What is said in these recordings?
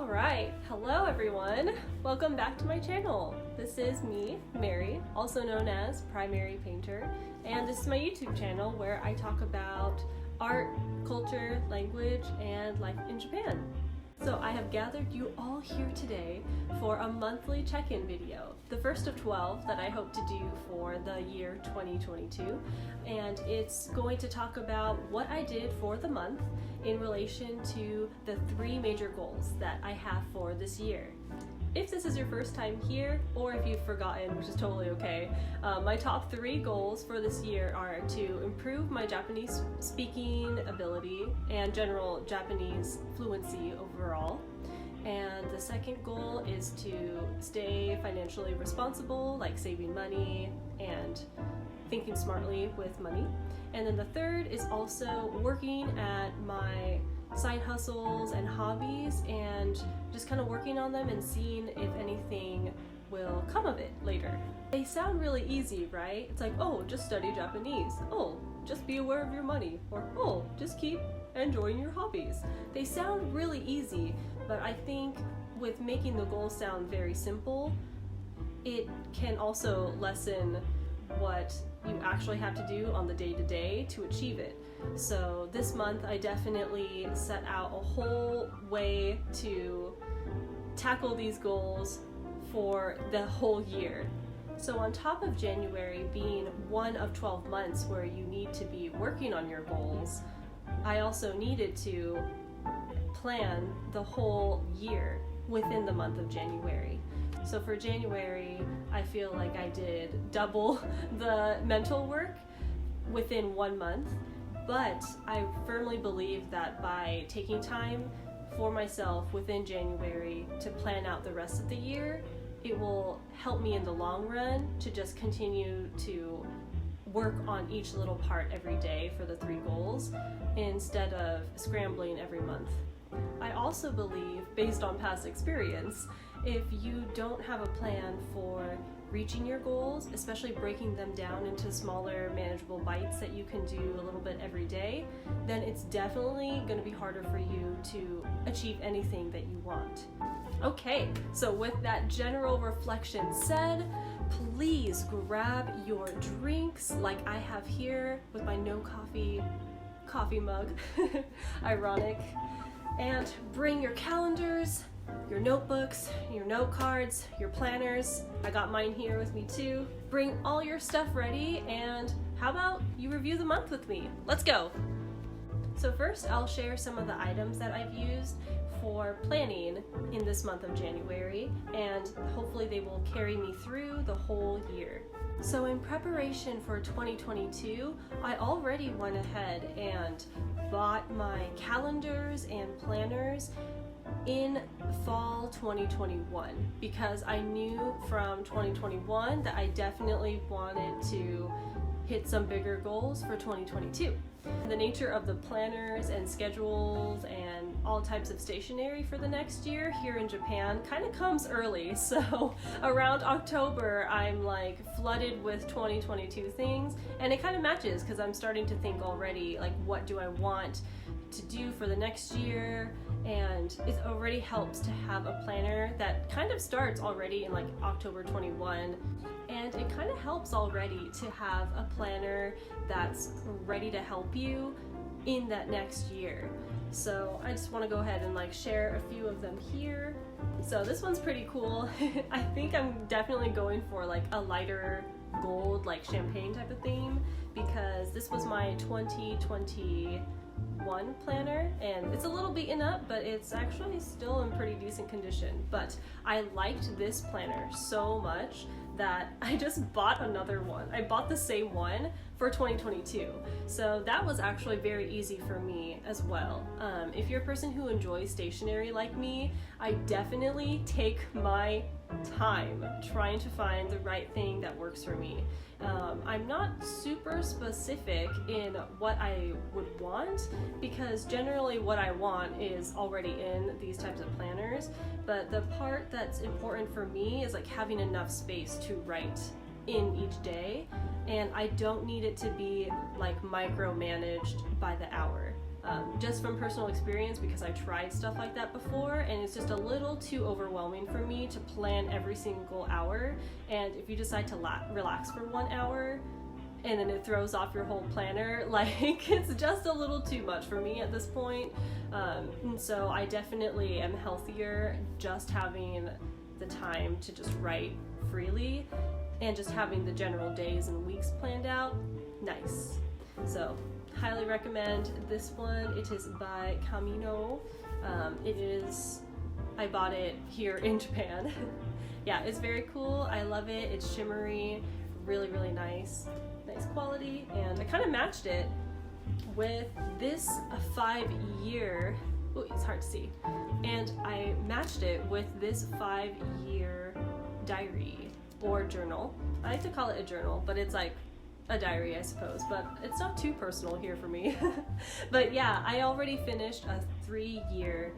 Alright, hello everyone! Welcome back to my channel. This is me, Mary, also known as PrimaryPainter, and this is my YouTube channel where I talk about art, culture, language, and life in Japan. So I have gathered you all here today for a monthly check-in video, the first of 12 that I hope to do for the year 2022, and it's going to talk about what I did for the month in relation to the 3 major goals that I have for this year. If this is your first time here, or if you've forgotten, which is totally okay, my top 3 goals for this year are to improve my Japanese speaking ability and general Japanese fluency overall. And the second goal is to stay financially responsible, like saving money and thinking smartly with money. And then the third is also working at my side hustles and hobbies and just kind of working on them and seeing if anything will come of it later. They sound really easy, right? It's like, oh, just study Japanese. Oh, just be aware of your money. Or, oh, just keep enjoying your hobbies. They sound really easy, but I think with making the goals sound very simple, it can also lessen what you actually have to do on the day-to-day to achieve it. So this month I definitely set out a whole way to tackle these goals for the whole year. So on top of January being one of 12 months where you need to be working on your goals, I also needed to plan the whole year within the month of January. So for January, I feel like I did double the mental work within 1 month, but I firmly believe that by taking time for myself within January to plan out the rest of the year, it will help me in the long run to just continue to work on each little part every day for the 3 goals instead of scrambling every month. I also believe, based on past experience, if you don't have a plan for reaching your goals, especially breaking them down into smaller manageable bites that you can do a little bit every day, then it's definitely going to be harder for you to achieve anything that you want. Okay, so with that general reflection said, please grab your drinks like I have here with my no coffee mug, ironic, and bring your calendars, your notebooks, your note cards, your planners. I got mine here with me too. Bring all your stuff ready, and how about you review the month with me? Let's go! So first I'll share some of the items that I've used for planning in this month of January, and hopefully they will carry me through the whole year. So in preparation for 2022, I already went ahead and bought my calendars and planners in fall 2021 because I knew from 2021 that I definitely wanted to hit some bigger goals for 2022. The nature of the planners and schedules and all types of stationery for the next year here in Japan kind of comes early, so around October I'm like flooded with 2022 things, and it kind of matches because I'm starting to think already like what do I want to do for the next year, and it already helps to have a planner that kind of starts already in like October 21, and it kind of helps already to have a planner that's ready to help you in that next year. So I just want to go ahead and like share a few of them here. So this one's pretty cool. I think I'm definitely going for like a lighter gold, like champagne type of theme, because this was my 2021 planner, and it's a little beaten up, but it's actually still in pretty decent condition. But I liked this planner so much that I just bought another one. I bought the same one for 2022. So that was actually very easy for me as well. If you're a person who enjoys stationery like me, I definitely take my time trying to find the right thing that works for me. I'm not super specific in what I would want because generally what I want is already in these types of planners, but the part that's important for me is like having enough space to write in each day, and I don't need it to be like micromanaged by the hour. just from personal experience, because I tried stuff like that before, and it's just a little too overwhelming for me to plan every single hour. And if you decide to relax for 1 hour and then it throws off your whole planner, like, it's just a little too much for me at this point. And so I definitely am healthier just having the time to just write freely and just having the general days and weeks planned out. Nice. So highly recommend this one. It is by Camino. I bought it here in Japan. Yeah, it's very cool. I love it. It's shimmery, really, really nice quality. And I kind of matched it with this 5-year, oh, it's hard to see. And I matched it with this 5-year diary or journal. I like to call it a journal, but it's like a diary, I suppose, but it's not too personal here for me. But yeah, I already finished a 3-year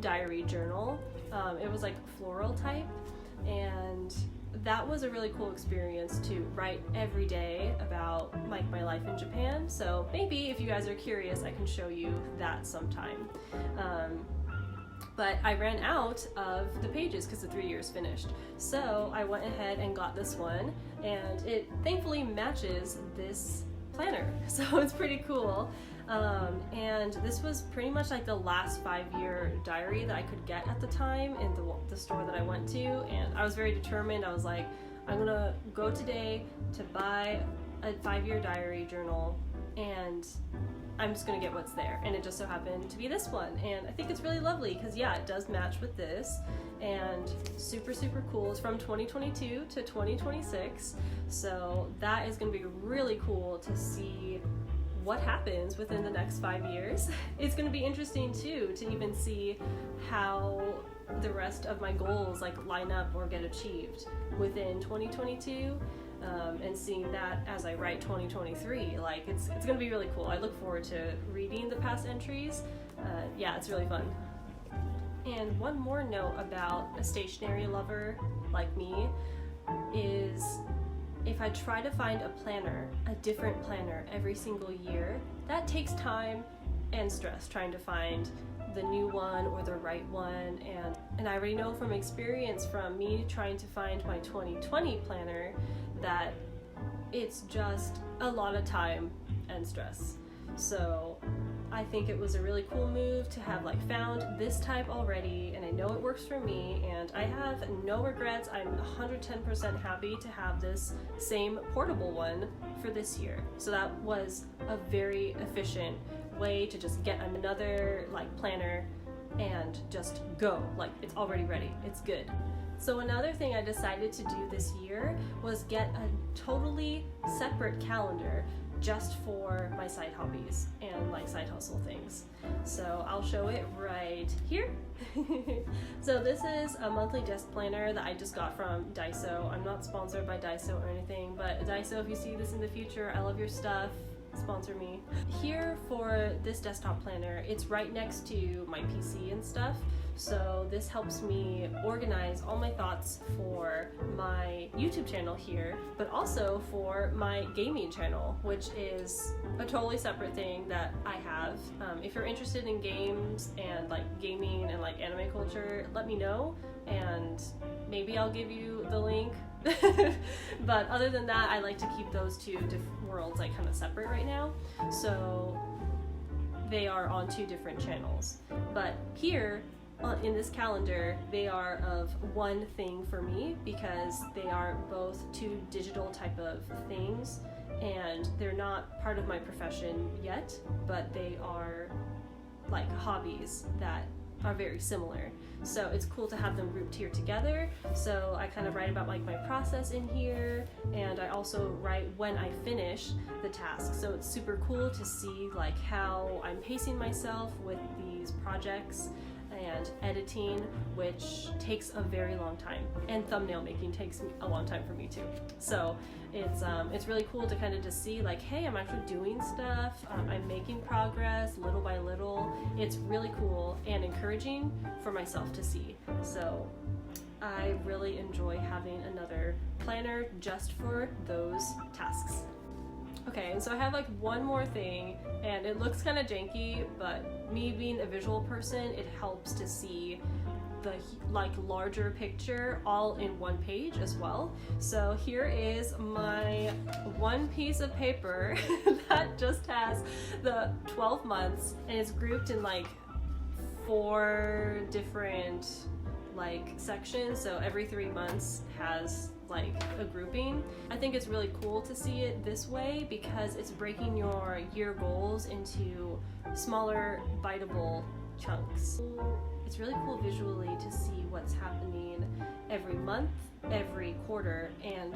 diary journal. It was like floral type, and that was a really cool experience to write every day about like my life in Japan. So maybe if you guys are curious, I can show you that sometime. But I ran out of the pages because the 3 years finished. So I went ahead and got this one, and it thankfully matches this planner. So it's pretty cool. And this was pretty much like the last 5-year diary that I could get at the time in the store that I went to. And I was very determined. I was like, I'm gonna go today to buy a 5-year diary journal, and I'm just gonna get what's there. And it just so happened to be this one, and I think it's really lovely because yeah, it does match with this, and super, super cool. It's from 2022 to 2026, so that is gonna be really cool to see what happens within the next 5 years. It's gonna be interesting too to even see how the rest of my goals like line up or get achieved within 2022. And seeing that as I write 2023, like it's gonna be really cool. I look forward to reading the past entries. Yeah, it's really fun. And one more note about a stationery lover like me is if I try to find a different planner every single year, that takes time and stress trying to find the new one or the right one. And I already know from experience from me trying to find my 2020 planner that it's just a lot of time and stress. So I think it was a really cool move to have like found this type already, and I know it works for me, and I have no regrets. I'm 110% happy to have this same portable one for this year. So that was a very efficient way to just get another like planner and just go. Like, it's already ready, it's good. So another thing I decided to do this year was get a totally separate calendar just for my side hobbies and like side hustle things. So I'll show it right here. So this is a monthly desk planner that I just got from Daiso. I'm not sponsored by Daiso or anything, but Daiso, if you see this in the future, I love your stuff. Sponsor me. Here for this desktop planner, it's right next to my PC and stuff. So this helps me organize all my thoughts for my YouTube channel here, but also for my gaming channel, which is a totally separate thing that I have. If you're interested in games and like gaming and like anime culture, let me know and maybe I'll give you the link. But other than that, I like to keep those two different worlds like kind of separate right now. So they are on 2 different channels. But here, in this calendar, they are of one thing for me because they are both 2 digital type of things, and they're not part of my profession yet, but they are like hobbies that are very similar. So it's cool to have them grouped here together. So I kind of write about like my process in here, and I also write when I finish the task. So it's super cool to see like how I'm pacing myself with these projects, and editing, which takes a very long time, and thumbnail making takes a long time for me too. So it's really cool to kind of just see like, hey, I'm actually doing stuff, I'm making progress little by little. It's really cool and encouraging for myself to see. So I really enjoy having another planner just for those tasks. Okay, and so I have like one more thing, and it looks kind of janky, but me being a visual person, it helps to see the like larger picture all in one page as well. So here is my one piece of paper that just has the 12 months, and it's grouped in like 4 different like sections, so every 3 months has like a grouping. I think it's really cool to see it this way because it's breaking your year goals into smaller biteable chunks. It's really cool visually to see what's happening every month, every quarter, and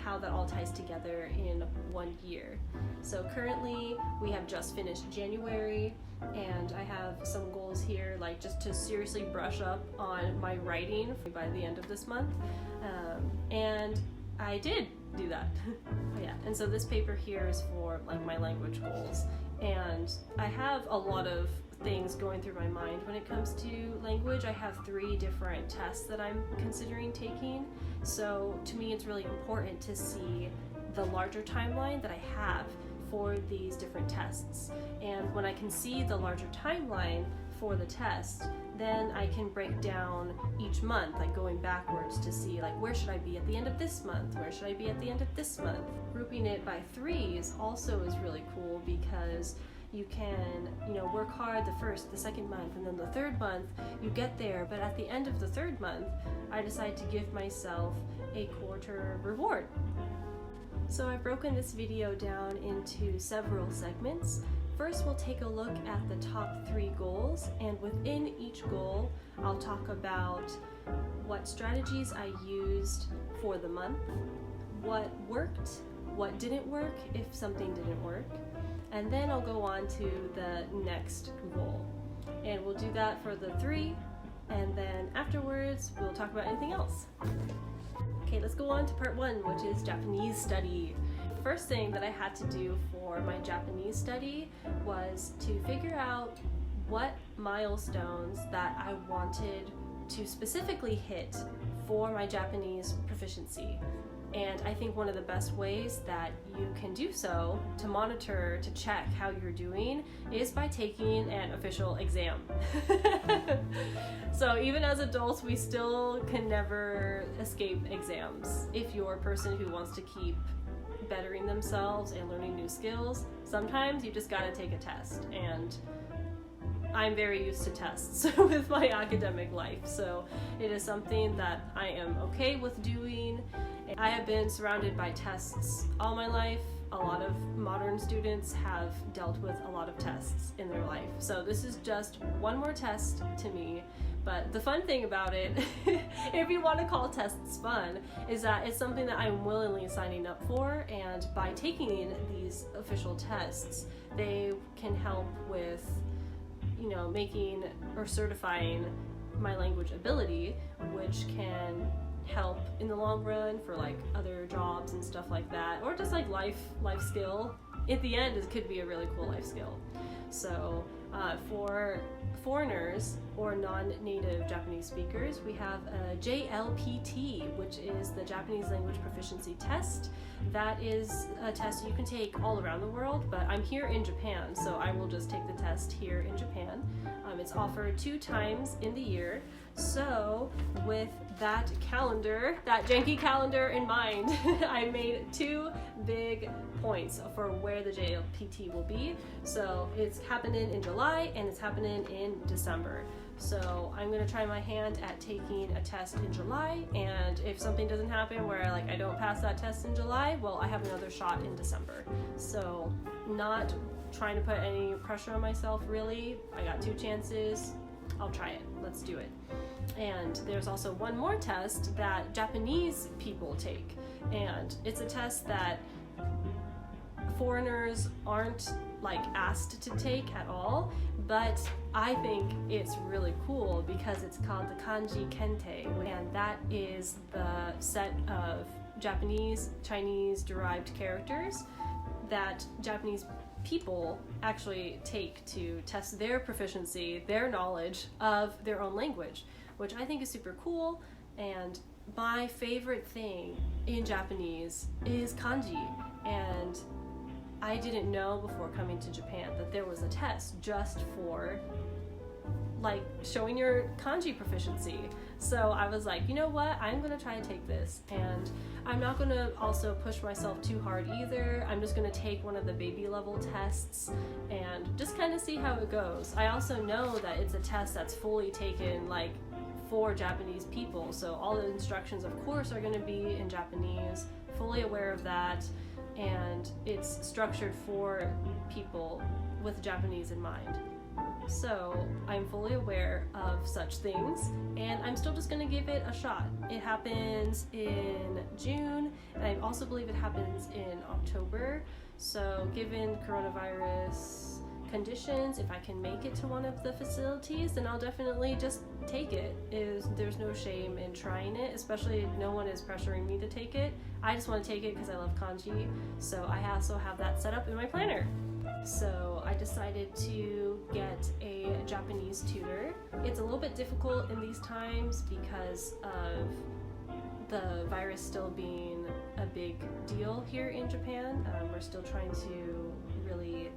how that all ties together in one year. So currently we have just finished January, and I have some goals here, like just to seriously brush up on my writing by the end of this month. And I did do that. Yeah, and so this paper here is for like my language goals, and I have a lot of things going through my mind when it comes to language. I have 3 different tests that I'm considering taking, so to me it's really important to see the larger timeline that I have for these different tests. And when I can see the larger timeline for the test, then I can break down each month, like going backwards to see like where should I be at the end of this month, where should I be at the end of this month. Grouping it by 3s also is really cool because you can, work hard the first, the second month, and then the third month you get there, but at the end of the third month I decide to give myself a quarter reward. So I've broken this video down into several segments. First, we'll take a look at the top 3 goals, and within each goal, I'll talk about what strategies I used for the month, what worked, what didn't work if something didn't work, and then I'll go on to the next goal. And we'll do that for the 3, and then afterwards, we'll talk about anything else. Okay, let's go on to part 1, which is Japanese study. The first thing that I had to do for my Japanese study was to figure out what milestones that I wanted to specifically hit for my Japanese proficiency. And I think one of the best ways that you can do so to monitor, to check how you're doing, is by taking an official exam. So even as adults, we still can never escape exams. If you're a person who wants to keep bettering themselves and learning new skills, sometimes you just gotta take a test. And I'm very used to tests with my academic life, so it is something that I am okay with doing. I have been surrounded by tests all my life. A lot of modern students have dealt with a lot of tests in their life, so this is just one more test to me. But the fun thing about it, if you want to call tests fun, is that it's something that I'm willingly signing up for, and by taking these official tests, they can help with making or certifying my language ability, which can help in the long run for like other jobs and stuff like that, or just like life skill. At the end, it could be a really cool life skill. So for foreigners or non-native Japanese speakers, we have a JLPT, which is the Japanese Language Proficiency Test. That is a test you can take all around the world, but I'm here in Japan, so I will just take the test here in Japan. It's offered 2 times in the year. So with that calendar, that janky calendar in mind, I made 2 big points for where the JLPT will be. So it's happening in July and it's happening in December. So I'm gonna try my hand at taking a test in July, and if something doesn't happen where I don't pass that test in July, well, I have another shot in December. So not trying to put any pressure on myself really. I got 2 chances. I'll try it. Let's do it. And there's also one more test that Japanese people take, and it's a test that foreigners aren't asked to take at all, but I think it's really cool because it's called the Kanji Kente, and that is the set of Japanese, Chinese derived characters that Japanese people actually take to test their proficiency, their knowledge of their own language, which I think is super cool. And my favorite thing in Japanese is kanji, and I didn't know before coming to Japan that there was a test just for like showing your kanji proficiency. So I was like, you know what, I'm gonna try to take this, and I'm not gonna also push myself too hard either. I'm just gonna take one of the baby level tests and just kind of see how it goes. I also know that it's a test that's fully taken like for Japanese people, so all the instructions of course are gonna be in Japanese, fully aware of that, and it's structured for people with Japanese in mind. So I'm fully aware of such things, and I'm still just going to give it a shot. It happens in June, and I also believe it happens in October. So given coronavirus conditions, if I can make it to one of the facilities, then I'll definitely just take it. There's no shame in trying it, especially if no one is pressuring me to take it. I just want to take it because I love kanji, so I also have that set up in my planner. So I decided to get a Japanese tutor. It's a little bit difficult in these times because of the virus still being a big deal here in Japan. We're still trying to really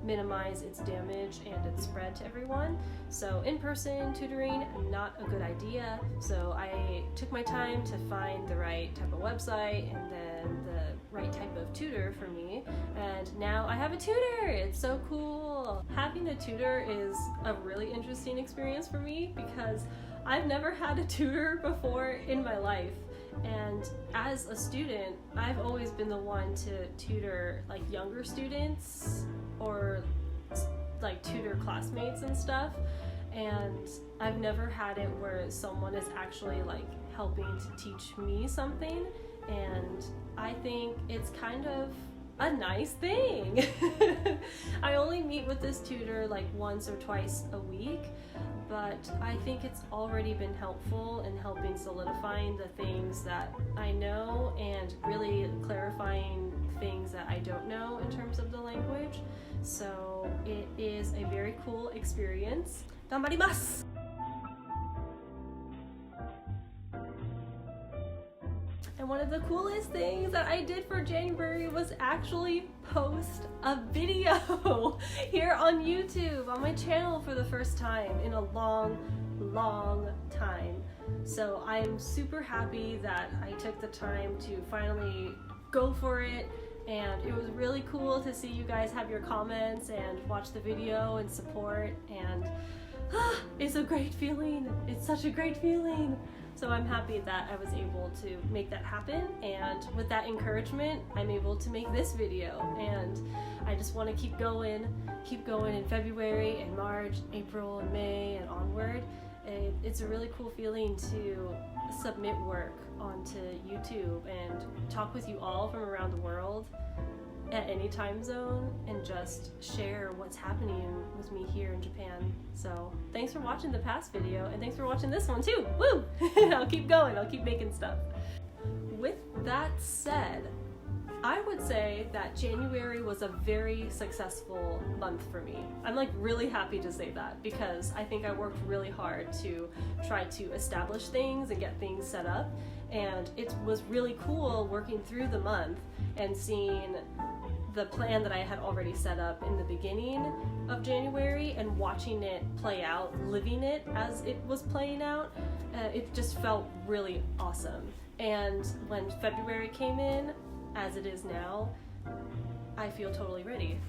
minimize its damage and its spread to everyone. So in-person tutoring, not a good idea. So I took my time to find the right type of website and then the right type of tutor for me. And now I have a tutor! It's so cool! Having a tutor is a really interesting experience for me because I've never had a tutor before in my life. And as a student, I've always been the one to tutor like younger students or like tutor classmates and stuff, and I've never had it where someone is actually like helping to teach me something, and I think it's kind of a nice thing. I only meet with this tutor like once or twice a week, but I think it's already been helpful in helping solidifying the things that I know and really clarifying things that I don't know in terms of the language. So it is a very cool experience. Ganbarimasu! And one of the coolest things that I did for January was actually post a video here on YouTube, on my channel for the first time in a long time. So I'm super happy that I took the time to finally go for it, and it was really cool to see you guys have your comments and watch the video and support, and it's a great feeling. It's such a great feeling. So I'm happy that I was able to make that happen, and with that encouragement, I'm able to make this video, and I just want to keep going in February and March, April and May and onward. It's a really cool feeling to submit work onto YouTube and talk with you all from around the world at any time zone and just share what's happening with me here in Japan. So thanks for watching the past video, and thanks for watching this one too. Woo! I'll keep going, I'll keep making stuff. With that said, I would say that January was a very successful month for me. I'm like really happy to say that because I think I worked really hard to try to establish things and get things set up, and it was really cool working through the month and seeing the plan that I had already set up in the beginning of January and watching it play out, living it as it was playing out. It just felt really awesome. And when February came in, as it is now, I feel totally ready.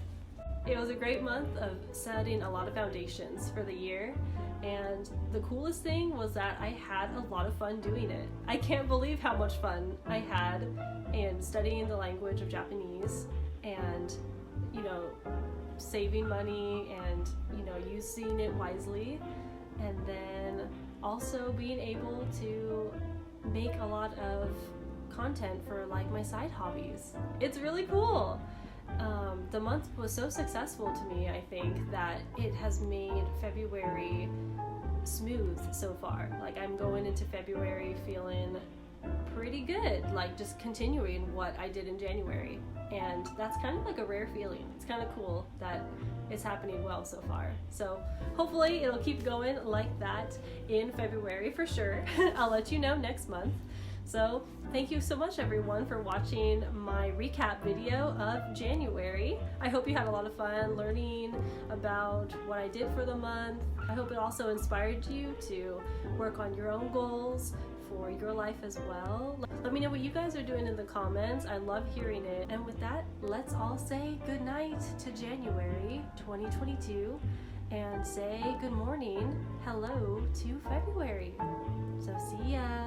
It was a great month of setting a lot of foundations for the year, and the coolest thing was that I had a lot of fun doing it. I can't believe how much fun I had in studying the language of Japanese and, you know, saving money and, you know, using it wisely, and then also being able to make a lot of content for like my side hobbies. It's really cool. The month was so successful to me, I think, that it has made February smooth so far. Like I'm going into February feeling pretty good, like just continuing what I did in January, and that's kind of like a rare feeling. It's kind of cool that it's happening well so far. So hopefully it'll keep going like that in February for sure. I'll let you know next month. So thank you so much everyone for watching my recap video of January. I hope you had a lot of fun learning about what I did for the month. I hope it also inspired you to work on your own goals for your life as well. Let me know what you guys are doing in the comments. I love hearing it. And with that, let's all say good night to January 2022 and say good morning, hello to February. So see ya.